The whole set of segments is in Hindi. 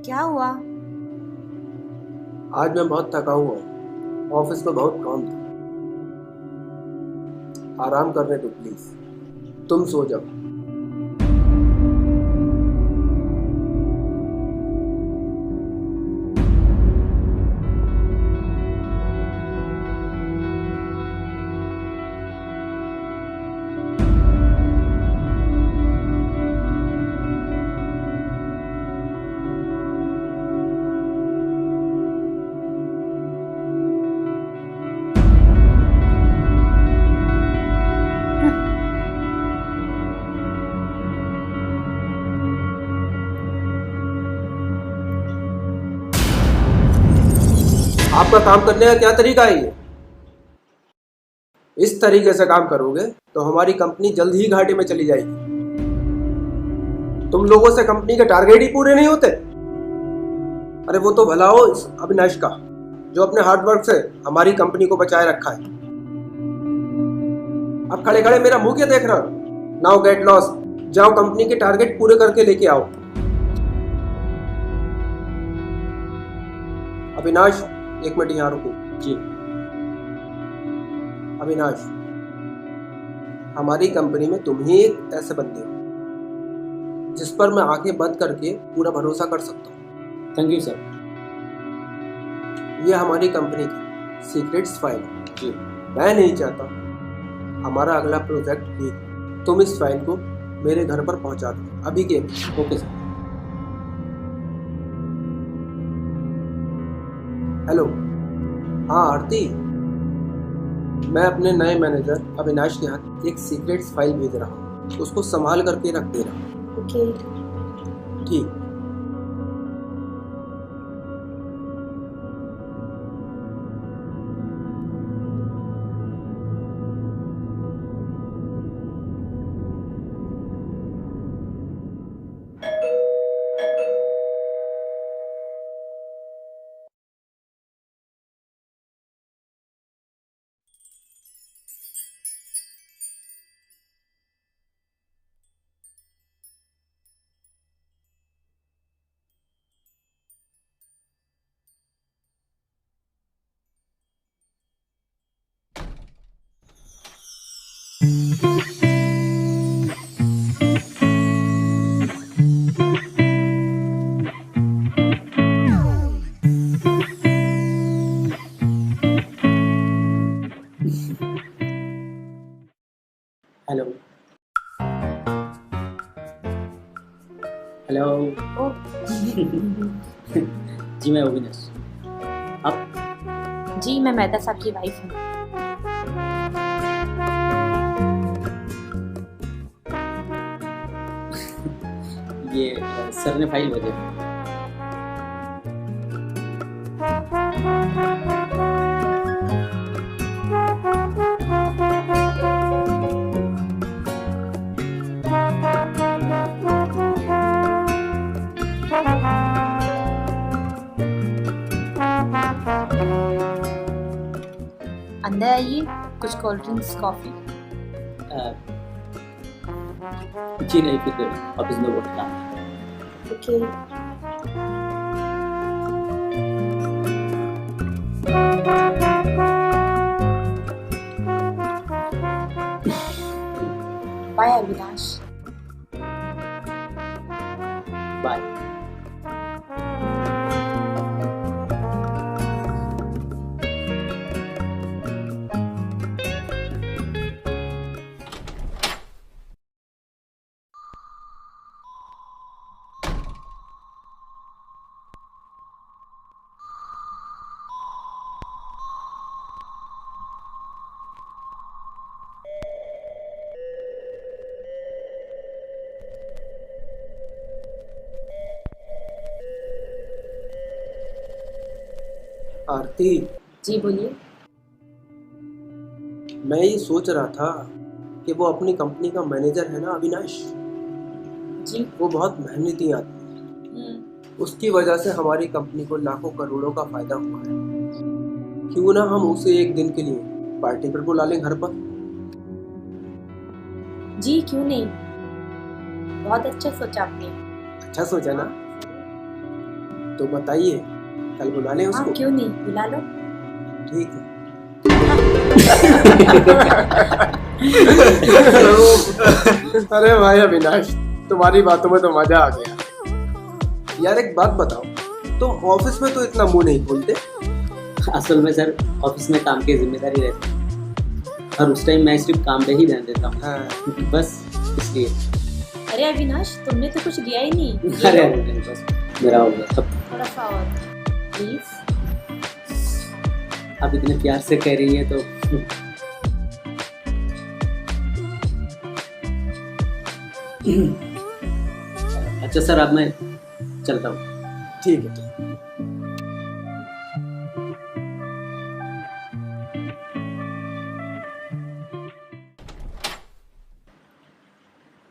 क्या हुआ? आज मैं बहुत थका हुआ हूँ। ऑफिस में बहुत काम था। आराम करने दो प्लीज। तुम सो जाओ। आपका काम करने का क्या तरीका है ये? इस तरीके से काम करोगे तो हमारी कंपनी जल्द ही घाटे में चली जाएगी। तुम लोगों से कंपनी के टारगेट ही पूरे नहीं होते। अरे वो तो भला हो इस अविनाश का, जो अपने हार्ड वर्क से हमारी कंपनी को बचाए रखा है। अब खड़े खड़े मेरा मुंह क्या देख रहा हो? Now get lost. जाओ कंपनी के टारगेट पूरे करके लेके आओ। अविनाश, एक मिनट यहाँ रुको। जी। अविनाश, हमारी कंपनी में तुम ही एक ऐसे बंदे हो जिस पर मैं आंखें बंद करके पूरा भरोसा कर सकता हूँ। Thank you sir. ये हमारी कंपनी की सीक्रेट्स फाइल है। जी। मैं नहीं चाहता हमारा अगला प्रोजेक्ट लीक। तुम इस फाइल को मेरे घर पर पहुंचा दो अभी के अभी। Okay sir. हेलो। हाँ आरती, मैं अपने नए मैनेजर अविनाश के हाथ एक सीक्रेट्स फाइल भेज रहा हूँ। उसको संभाल करके रख दे रहा हूँ। ओके। ठीक। हेलो। हेलो। ओह। जी मैं अविनाश। आप? जी मैं मेहता साहब की वाइफ हूँ। ये सर ने फाइल भेजे। अंदर आइए, कुछ कोल्ड ड्रिंक्स, कॉफी। जी नहीं, फिर ऑफिस में बोलना। ओके। बाय अविनाश। बाय। आरती, जी बोलिए। मैं ये सोच रहा था कि वो अपनी कंपनी का मैनेजर है ना अविनाश, जी। वो बहुत मेहनती आदमी है। उसकी वजह से हमारी कंपनी को लाखों करोड़ों का फायदा हुआ है। क्यों ना हम उसे एक दिन के लिए पार्टी पर बुला लें घर पर। जी क्यों नहीं, बहुत अच्छा सोचा आपने। अच्छा सोचा ना? तो बताइए, कल बुला लें हाँ उसको? क्यों नहीं, बुला लो। ठीक है। अरे भाई अविनाश, तुम्हारी बातों में तो मजा आ गया। यार एक बात बताओ, तुम ऑफिस में तो इतना मुंह नहीं खोलते। असल में सर ऑफिस में काम की जिम्मेदारी रहती है और उस टाइम मैं सिर्फ काम पे ही ध्यान देता हूँ। हाँ। बस इसलिए। अरे अविनाश, तुमने तो कुछ लिया ही नहीं। अरे ये लो, अरे बस मेरा हो गया सब। थोड़ा सा और प्लीज। आप इतने प्यार से कह रही है तो अच्छा सर, अब मैं चलता हूँ। ठीक है।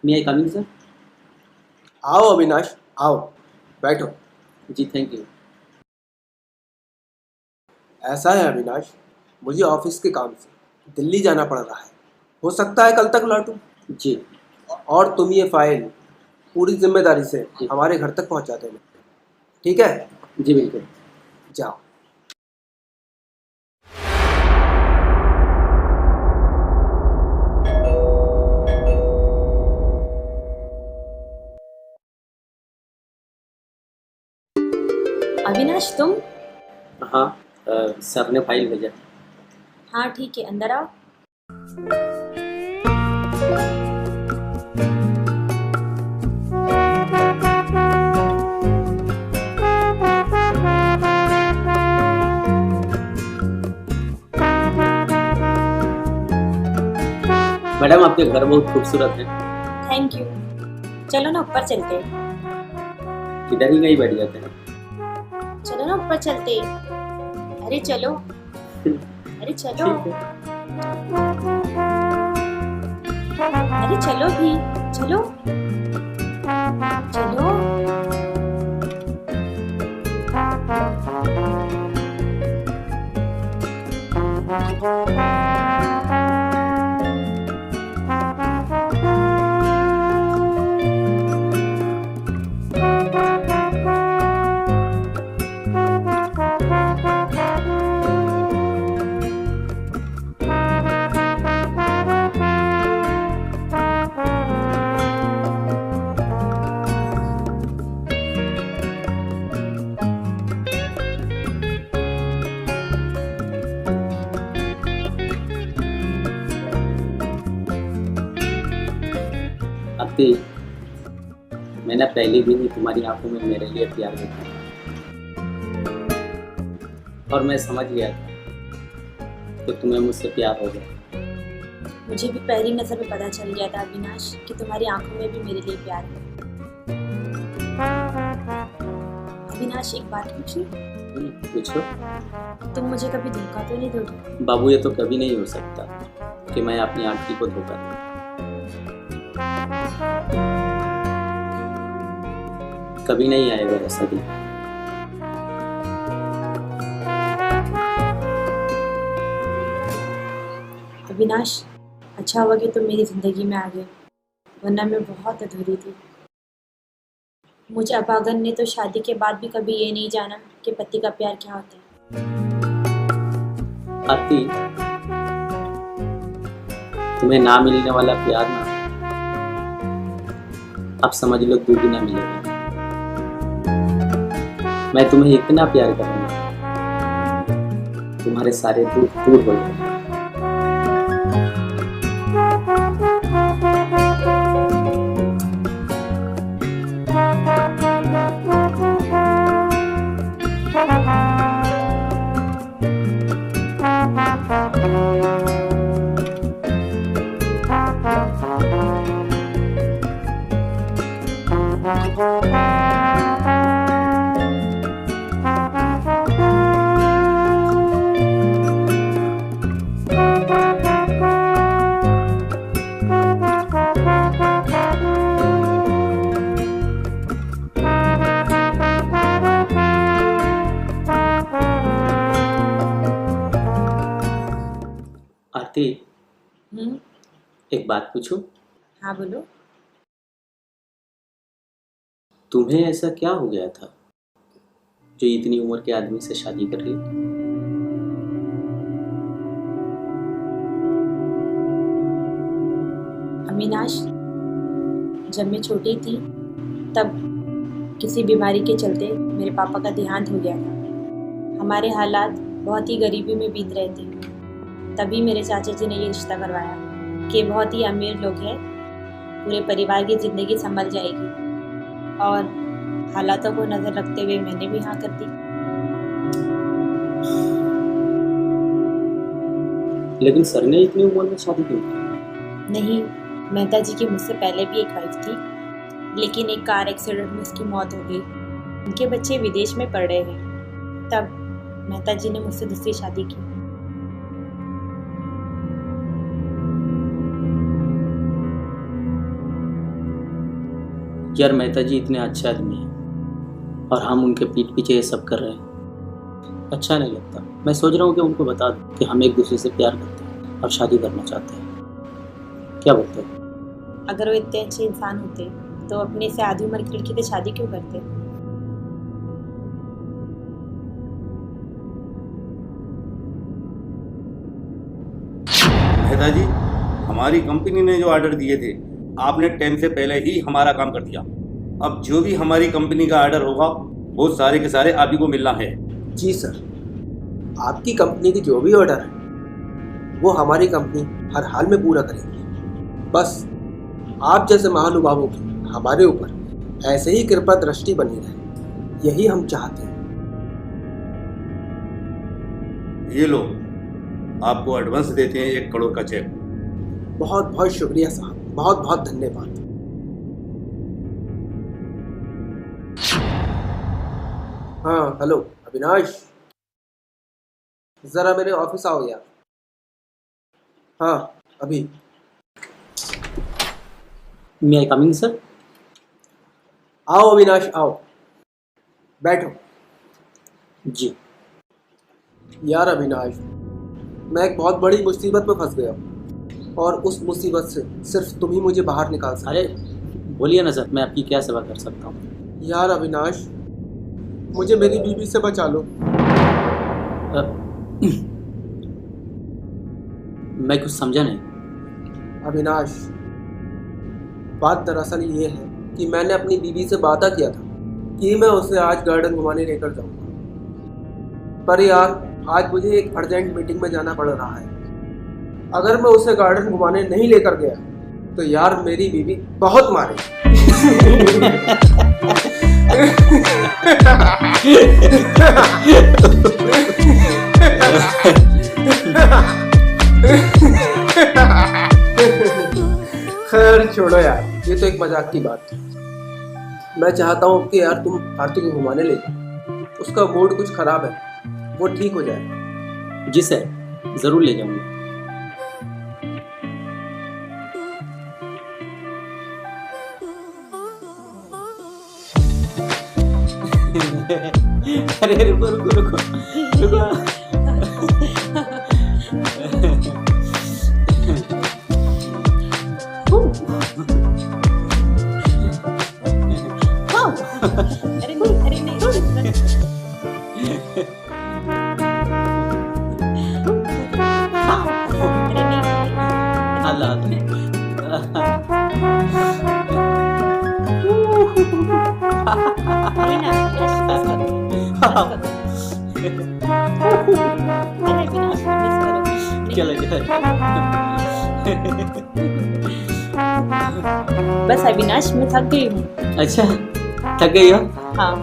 मे आई कमिंग सर? आओ अविनाश, आओ, बैठो। जी थैंक यू। ऐसा है अविनाश, मुझे ऑफिस के काम से दिल्ली जाना पड़ रहा है। हो सकता है कल तक लौटूं। जी और तुम ये फाइल पूरी जिम्मेदारी से जी। हमारे घर तक पहुंचा देना, ठीक है? जी बिल्कुल। जाओ। अविनाश तुम? हाँ सर ने फाइल भेजा। हाँ ठीक है, अंदर आओ। मैडम आपके घर बहुत खूबसूरत है। Thank you. चलो ना ऊपर चलते हैं। इधर ही कहीं बैठ जाते हैं। चलो ना ऊपर चलते। अरे चलो, अरे चलो, ठीक है। अरे चलो भी, चलो चलो। अति मैंने पहले दिन ही तुम्हारी आंखों में मेरे लिए प्यार देखा और मैं समझ गया था कि तुम्हें मुझसे प्यार हो गया। मुझे भी पहली नजर में पता चल गया था अविनाश कि तुम्हारी आंखों में भी मेरे लिए प्यार है। अविनाश एक बात पूछूं? पूछो। तुम मुझे कभी धोखा तो नहीं दोगे? बाबू ये तो कभी नहीं हो सकता कि मैं अपनी आंटी को धोखा दूं। कभी नहीं आएगा ऐसा दिन। अविनाश, अच्छा हुआ कि तुम मेरी जिंदगी में आ गए, वरना मैं बहुत अधूरी थी। मुझे अभागन ने तो शादी के बाद भी कभी ये नहीं जाना कि पति का प्यार क्या होता है। आरती, तुम्हें ना मिलने वाला प्यार ना अब समझ लो दुगुना मिलेगा। मैं तुम्हें इतना प्यार करूंगा, तुम्हारे सारे दुख दूर हो जाएंगे। आरती, एक बात पूछूं? हाँ बोलो। तुम्हें ऐसा क्या हो गया था जो इतनी उम्र के आदमी से शादी कर ली। अविनाश, जब मैं छोटी थी तब किसी बीमारी के चलते मेरे पापा का देहांत हो गया था। हमारे हालात बहुत ही गरीबी में बीत रहे थे। तभी मेरे चाचा जी ने ये रिश्ता करवाया कि बहुत ही अमीर लोग हैं, पूरे परिवार की ज़िंदगी संभल जाएगी। और हालातों को नज़र रखते हुए मैंने भी हाँ कर दी। लेकिन सर ने इतनी उम्र में शादी क्यों की? नहीं, मेहता जी की मुझसे पहले भी एक वाइफ थी, लेकिन एक कार एक्सीडेंट में उसकी मौत हो गई। उनके बच्चे विदेश में पढ़ रहे हैं। तब मेहता जी ने मुझसे दूसरी शादी की। यार मेहता जी इतने अच्छे आदमी हैं और हम उनके पीठ पीछे ये सब कर रहे हैं, अच्छा नहीं लगता। मैं सोच रहा हूँ कि उनको बता दूँ कि हम एक दूसरे से प्यार करते हैं और शादी करना चाहते हैं। क्या बोलते हैं? अगर वो इतने अच्छे इंसान होते तो अपने से आधी उम्र की लड़की से शादी क्यों करते? मेहता जी, हमारी कंपनी ने जो ऑर्डर दिए थे आपने टाइम से पहले ही हमारा काम कर दिया। अब जो भी हमारी कंपनी का ऑर्डर होगा वो सारे के सारे आप ही को मिलना है। जी सर, आपकी कंपनी की जो भी ऑर्डर है वो हमारी कंपनी हर हाल में पूरा करेगी। बस आप जैसे महानुभावों की हमारे ऊपर ऐसे ही कृपा दृष्टि बनी रहे, यही हम चाहते हैं। ये लो, आपको एडवांस देते हैं 1 करोड़ का चेक। बहुत बहुत शुक्रिया साहब, बहुत बहुत धन्यवाद। हाँ हेलो अविनाश, जरा मेरे ऑफिस आओ यार। हाँ अभी। मे आई कमिंग सर? आओ अविनाश आओ, बैठो। जी। यार अविनाश, मैं एक बहुत बड़ी मुसीबत में फंस गया हूँ और उस मुसीबत से सिर्फ तुम ही मुझे बाहर निकाल सकते। अरे बोलिए ना सर, मैं आपकी क्या सेवा कर सकता हूँ? यार अविनाश, मुझे मेरी बीवी से बचा लो। मैं कुछ समझा नहीं। अविनाश, बात दरअसल ये है कि मैंने अपनी बीवी से वादा किया था कि मैं उसे आज गार्डन घुमाने लेकर जाऊंगा, पर यार आज मुझे एक अर्जेंट मीटिंग में जाना पड़ रहा है। अगर मैं उसे गार्डन घुमाने नहीं लेकर गया तो यार मेरी बीवी बहुत मारेगी। खैर छोड़ो यार, ये तो एक मजाक की बात थी। मैं चाहता हूँ कि यार तुम आरती को घुमाने ले जाओ, उसका मूड कुछ खराब है, वो ठीक हो जाए। जी सर, ज़रूर ले जाऊंगा। अरे रुको रुको रुको रुको। अरे नहीं अल्लाह चलो बस अविनाश, मैं थक गई हूँ। अच्छा, थक गई हो? हाँ।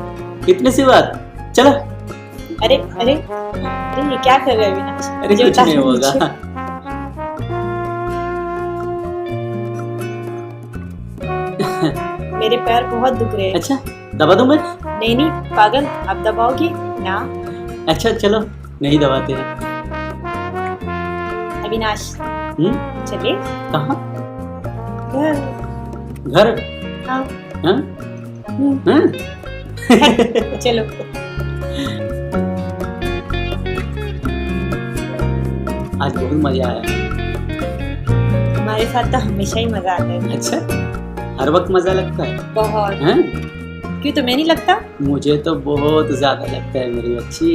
इतने सी बात, चलो। अरे अरे अरे ये क्या कर रहे हो अविनाश? अरे कुछ नहीं होगा। मेरे पैर बहुत दुख रहे हैं। अच्छा, दबा दूं मैं? नहीं नहीं पागल, आप दबाओगे ना। अच्छा चलो, नहीं दबाते हैं। अविनाश चले। कहाँ? घर। घर? हाँ। हाँ? हाँ? चलो। आज बहुत मजा आया। हमारे साथ तो हमेशा ही मजा आता है। अच्छा, हर वक्त मजा लगता है? बहुत। हाँ? क्यों, तुम्हें नहीं लगता? मुझे तो बहुत ज्यादा लगता है मेरी अच्छी।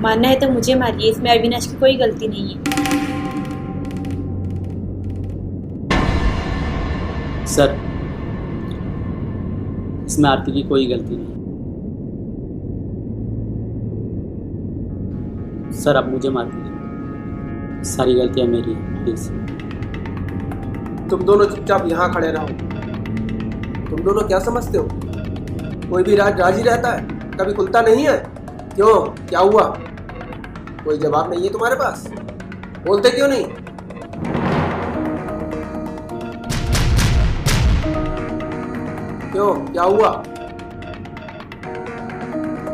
मानना है तो मुझे मारिए, इसमें अविनाश की कोई गलती नहीं है। सर, इसमें आरती की कोई गलती नहीं। सर आप मुझे मार दीजिए, सारी गलतियां मेरी हैं, प्लीज। तुम दोनों चुपचाप यहाँ खड़े रहो। तुम दोनों क्या समझते हो कोई भी राज राज ही रहता है, कभी खुलता नहीं है? क्यों, क्या हुआ? कोई जवाब नहीं है तुम्हारे पास? बोलते क्यों नहीं? क्यों, क्या हुआ?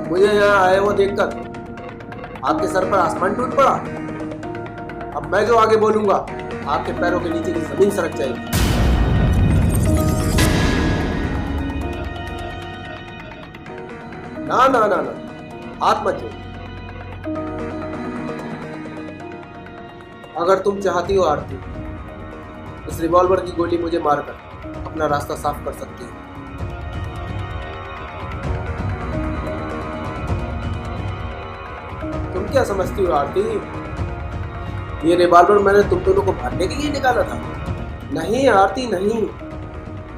मुझे यहाँ आए हो देखकर आपके सर पर आसमान टूट पड़ा? अब मैं जो आगे बोलूंगा आपके पैरों के नीचे की जमीन सरक जाएगी। ना ना ना ना, हाथ मत जोड़ो। अगर तुम चाहती हो आरती, इस रिवॉल्वर की गोली मुझे मारकर अपना रास्ता साफ कर सकती हो। तुम क्या समझती हो आरती, ये रिवॉल्वर मैंने तुम दोनों को मारने के लिए निकाला था? नहीं आरती नहीं,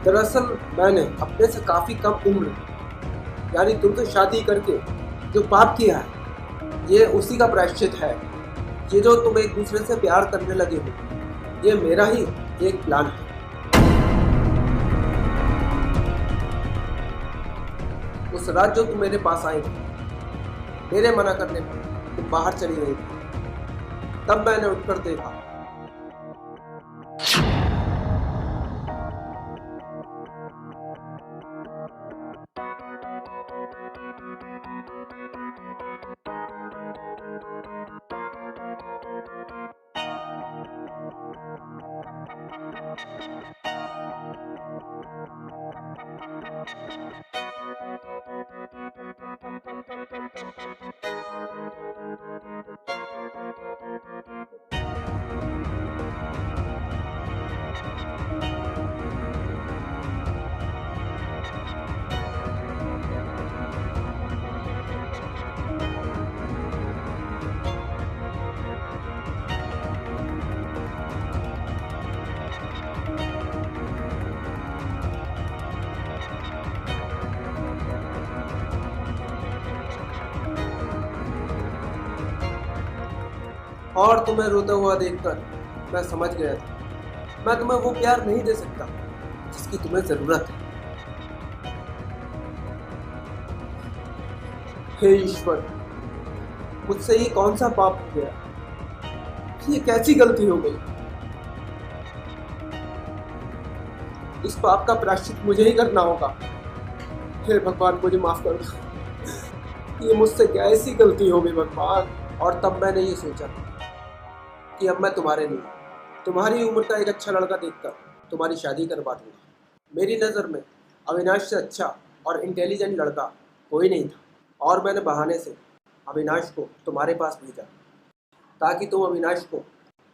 दरअसल मैंने अपने से काफी कम उम्र, यानी तुम तो शादी करके जो पाप किया है, ये उसी का प्रायश्चित है। ये जो तुम एक दूसरे से प्यार करने लगे हो, ये मेरा ही एक प्लान है। उस रात जो तुम मेरे पास आई थी, मेरे मना करने पर तुम बाहर चली गई थी, तब मैंने उठकर देखा। और तुम्हें रोता हुआ देखकर मैं समझ गया था मैं तुम्हें वो प्यार नहीं दे सकता जिसकी तुम्हें जरूरत है। हे ईश्वर, मुझसे ये कौन सा पाप हो गया? ये कैसी गलती हो गई? इस पाप का प्रायश्चित मुझे ही करना होगा। हे भगवान, मुझे माफ कर दो। ये मुझसे क्या ऐसी गलती हो गई भगवान? और तब मैंने ये सोचा कि अब मैं तुम्हारे लिए, तुम्हारी उम्र का एक अच्छा लड़का देखकर तुम्हारी शादी करवा दूंगा। मेरी नज़र में अविनाश से अच्छा और इंटेलिजेंट लड़का कोई नहीं था, और मैंने बहाने से अविनाश को तुम्हारे पास भेजा ताकि तुम अविनाश को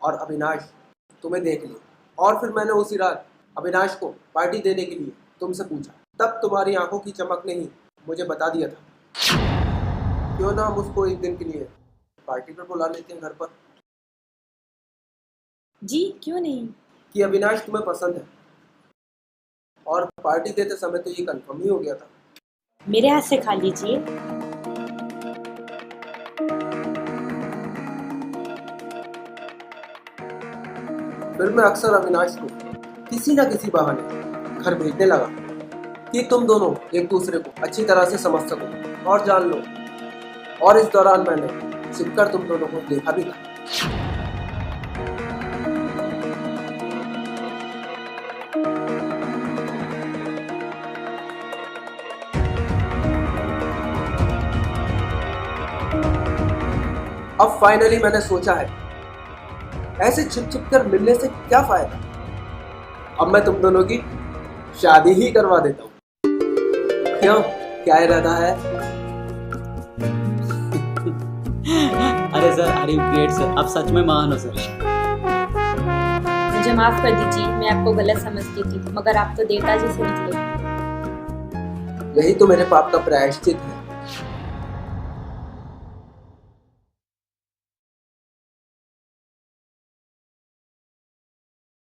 और अविनाश तुम्हें देख ले। और फिर मैंने उसी रात अविनाश को पार्टी देने के लिए तुमसे पूछा, तब तुम्हारी आंखों की चमक ने ही मुझे बता दिया था। क्यों ना हम उसको एक दिन के लिए पार्टी पर बुला लेते हैं घर पर? जी क्यों नहीं। कि अविनाश तुम्हें पसंद है, और पार्टी देते समय तो ये कंफर्म ही हो गया था। मेरे हाथ से खा लीजिए। फिर मैं अक्सर अविनाश को किसी न किसी बहाने घर भेजने लगा कि तुम दोनों एक दूसरे को अच्छी तरह से समझ सको और जान लो। और इस दौरान मैंने छिपकर तुम दोनों को देखा भी था। अब फाइनली मैंने सोचा है, ऐसे छिप छिप कर मिलने से क्या फायदा। अब मैं तुम दोनों की शादी ही करवा देता हूँ। क्यों, क्या इरादा है? अरे सर, अरे ग्रेट सर, आप सच में महान हो सर। मुझे माफ कर दीजिए, मैं आपको गलत समझती थी, मगर आप तो देवता जी से निकले। यही तो मेरे पाप का प्रायश्चित है।